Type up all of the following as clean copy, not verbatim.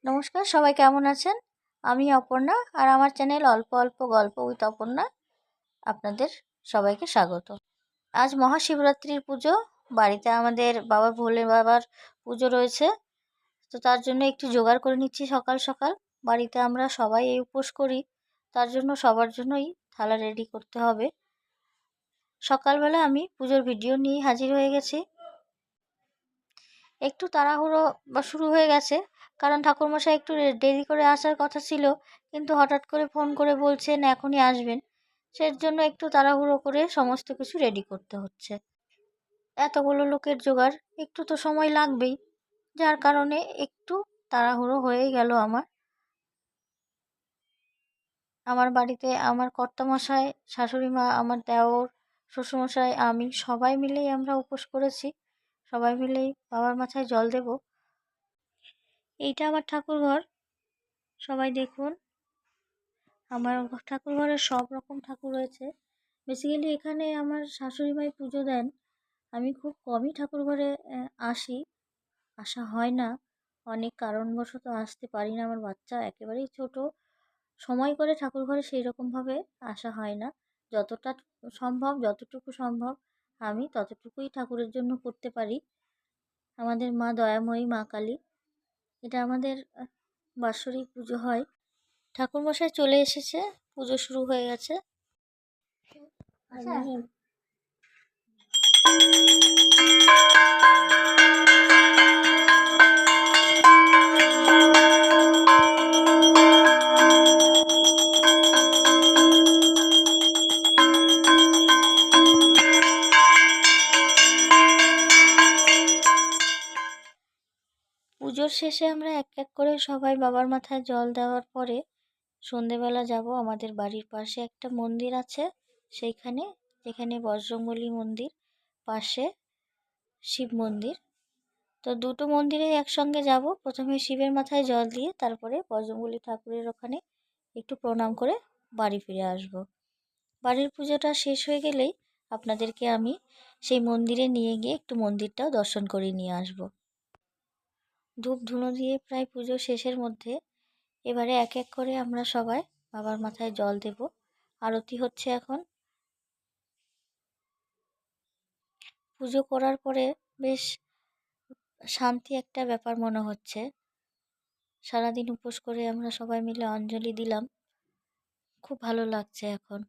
নমস্কার, সবাই কেমন আছেন? আমি অপর্ণা, আর আমার চ্যানেল অল্প অল্প গল্প উইথ অপর্ণা আপনাদের সবাইকে স্বাগত। আজ মহাশিবরাত্রির পুজো। বাড়িতে আমাদের বাবা ভোলে বাবার পুজো রয়েছে, তো তার জন্য একটু জোগাড় করে নিচ্ছি সকাল সকাল। বাড়িতে আমরা সবাই এই উপোস করি, তার জন্য সবার জন্যই থালা রেডি করতে হবে। সকালবেলা আমি পুজোর ভিডিও নিয়ে হাজির হয়ে গেছি। একটু তাড়াহুড়ো শুরু হয়ে গেছে, কারণ ঠাকুরমশাই একটু দেরি করে আসার কথা ছিল, কিন্তু হঠাৎ করে ফোন করে বলছেন এখনই আসবেন। সের জন্য একটু তাড়াহুড়ো করে সমস্ত কিছু রেডি করতে হচ্ছে। এতগুলো লোকের জোগাড়, একটু তো সময় লাগবেই, যার কারণে একটু তাড়াহুড়ো হয়ে গেল আমার। আমার বাড়িতে আমার কর্তামশাই, শাশুড়ি মা, আমার দেওর, শ্বশুরমশাই, আমি সবাই মিলেই আমরা উপোস করেছি। সবাই মিলেই বাবার মাথায় জল দেব। এইটা আমার ঠাকুর ঘর, সবাই দেখুন। আমার ঠাকুর ঘরে সব রকম ঠাকুর রয়েছে। বেসিক্যালি এখানে আমার শাশুড়ি মাই পুজো দেন। আমি খুব কমই ঠাকুর ঘরে আসি, আসা হয় না। অনেক কারণবশত আসতে পারি না, আমার বাচ্চা একেবারেই ছোট। সময় করে ঠাকুর ঘরে সেই রকমভাবে আসা হয় না। যতটা সম্ভব, যতটুকু সম্ভব আমি ততটুকুই ঠাকুরের জন্য করতে পারি। আমাদের মা দয়াময়ী, মা কালী, এটা আমাদের বাৎসরিক পুজো হয়। ঠাকুরমশাই চলে এসেছে, পুজো শুরু হয়ে গেছে। পুজোর শেষে আমরা এক এক করে সবাই বাবার মাথায় জল দেওয়ার পরে সন্ধেবেলা যাব আমাদের বাড়ির পাশে একটা মন্দির আছে সেইখানে, যেখানে বজরংবলী মন্দির, পাশে শিব মন্দির। তো দুটো মন্দিরে একসঙ্গে যাব। প্রথমে শিবের মাথায় জল দিয়ে তারপরে বজরংবলী ঠাকুরের ওখানে একটু প্রণাম করে বাড়ি ফিরে আসব। বাড়ির পুজোটা শেষ হয়ে গেলেই আপনাদেরকে আমি সেই মন্দিরে নিয়ে গিয়ে একটু মন্দিরটাও দর্শন করে নিয়ে আসব। ধূপ ধুনো দিয়ে প্রায় পুজো শেষের মধ্যে এবারে এক এক করে আমরা সবাই বাবার মাথায় জল দেব। আরতি হচ্ছে এখন। পুজো করার পরে বেশ শান্তি একটা ব্যাপার মনে হচ্ছে। সারাদিন উপোস করে আমরা সবাই মিলে অঞ্জলি দিলাম, খুব ভালো লাগছে এখন।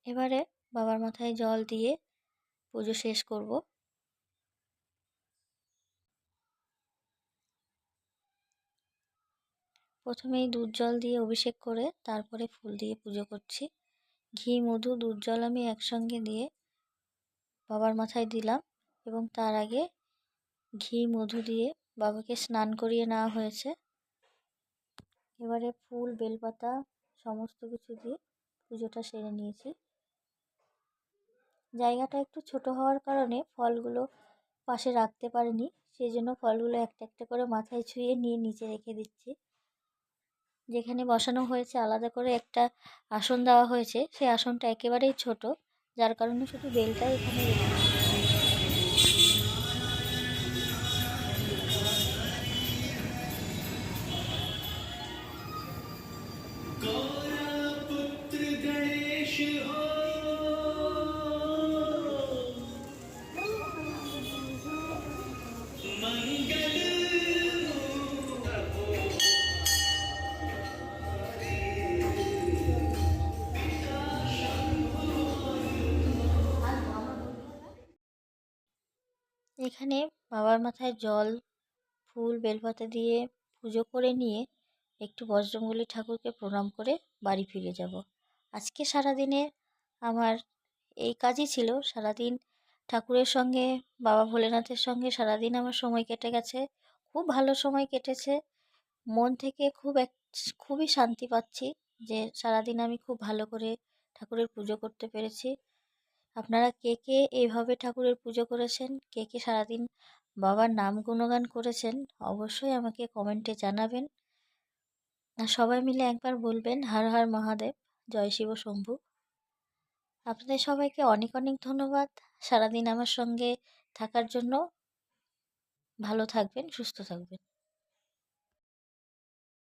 এবারে বাবার মাথায় জল দিয়ে পুজো শেষ করব। প্রথমেই দুধ জল দিয়ে অভিষেক করে তারপরে ফুল দিয়ে পুজো করছি। ঘি, মধু, দুধ জল আমি একসঙ্গে দিয়ে বাবার মাথায় দিলাম, এবং তার আগে ঘি মধু দিয়ে বাবাকে স্নান করিয়ে নেওয়া হয়েছে। এবারে ফুল, বেলপাতা সমস্ত কিছু দিয়ে পুজোটা সেরে নিয়েছি। জায়গাটা একটু ছোট হওয়ার কারণে ফলগুলো পাশে রাখতে পারিনি, সেই জন্য ফলগুলো একটা একটা করে মাথায় ছুঁয়ে নিয়ে নিচে রেখে দিচ্ছি। যেখানে বসানো হয়েছে আলাদা করে একটা আসন দেওয়া হয়েছে, সেই আসনটা একেবারেই ছোট, যার কারণে শুধু বেলটাই এখানে রেখেছি। এখানে বাবার মাথায় জল, ফুল, বেলপাতা দিয়ে পুজো করে নিয়ে একটু বজরংবলী ঠাকুরকে প্রণাম করে বাড়ি ফিরে যাব। আজকে সারাদিনে আমার এই কাজই ছিল। সারাদিন ঠাকুরের সঙ্গে, বাবা ভোলেনাথের সঙ্গে সারাদিন আমার সময় কেটে গেছে। খুব ভালো সময় কেটেছে। মন থেকে খুবই শান্তি পাচ্ছি যে সারাদিন আমি খুব ভালো করে ঠাকুরের পুজো করতে পেরেছি। আপনারা কে কে এইভাবে ঠাকুরের পুজো করেছেন, কে কে সারাদিন বাবার নাম গুণগান করেছেন, অবশ্যই আমাকে কমেন্টে জানাবেন। আর সবাই মিলে একবার বলবেন হর হর মহাদেব, জয় শিব শম্ভু। আপনাদের সবাইকে অনেক অনেক ধন্যবাদ সারাদিন আমার সঙ্গে থাকার জন্য। ভালো থাকবেন, সুস্থ থাকবেন।